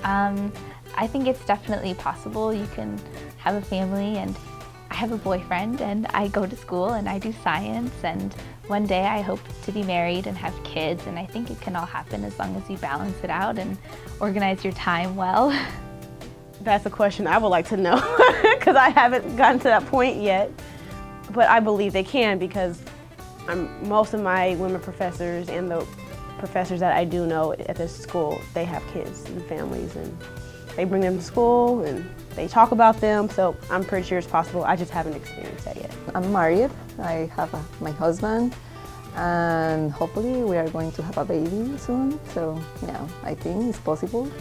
I think it's definitely possible. You can have a family, and I have a boyfriend, and I go to school and I do science, and one day I hope to be married and have kids, and I think it can all happen as long as you balance it out and organize your time well. That's a question I would like to know because I haven't gotten to that point yet. But I believe they can because most of my women professors and the professors that I do know at this school, they have kids and families, and they bring them to school and they talk about them, so I'm pretty sure it's possible. I just haven't experienced that yet. I'm married. I have my husband, and hopefully we are going to have a baby soon. So yeah, I think it's possible.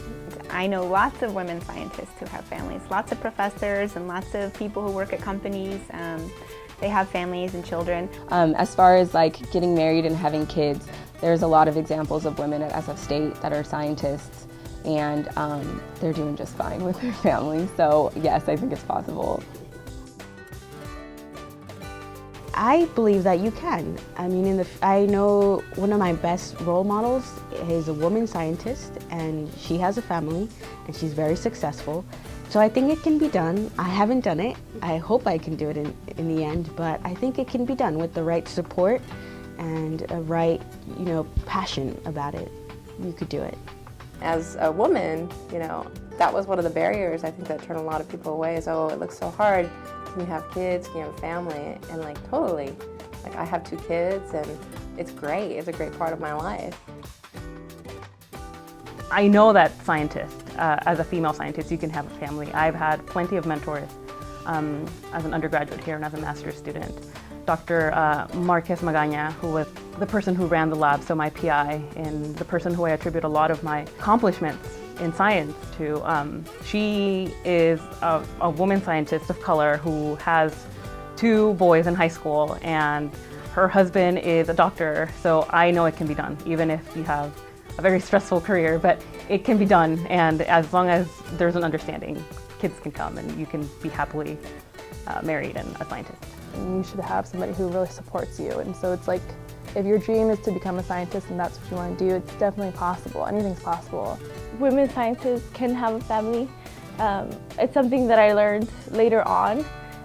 I know lots of women scientists who have families, lots of professors and lots of people who work at companies. They have families and children. As far as like getting married and having kids, there's a lot of examples of women at SF State that are scientists, and they're doing just fine with their families. So yes, I think it's possible. I believe that you can. I mean, I know one of my best role models is a woman scientist, and she has a family, and she's very successful. So I think it can be done. I haven't done it. I hope I can do it in the end, but I think it can be done with the right support and a right, passion about it. You could do it. As a woman, that was one of the barriers I think that turned a lot of people away is, oh, it looks so hard. Can you have kids? Can you have a family? And totally. I have 2 kids, and it's great. It's a great part of my life. I know that scientists, as a female scientist, you can have a family. I've had plenty of mentors as an undergraduate here and as a master's student. Dr. Magana, who was the person who ran the lab, so my PI, and the person who I attribute a lot of my accomplishments in science to. She is a woman scientist of color who has 2 boys in high school, and her husband is a doctor, so I know it can be done, even if you have a very stressful career, but it can be done, and as long as there's an understanding, kids can come and you can be happily married and a scientist. And you should have somebody who really supports you, and so it's like, if your dream is to become a scientist and that's what you want to do, it's definitely possible. Anything's possible. Women scientists can have a family. It's something that I learned later on.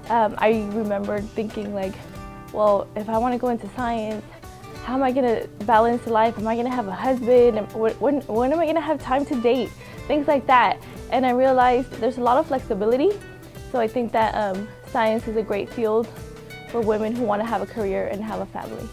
I remembered thinking well, if I want to go into science, how am I going to balance life? Am I going to have a husband? When am I going to have time to date? Things like that. And I realized there's a lot of flexibility. So I think that science is a great field for women who want to have a career and have a family.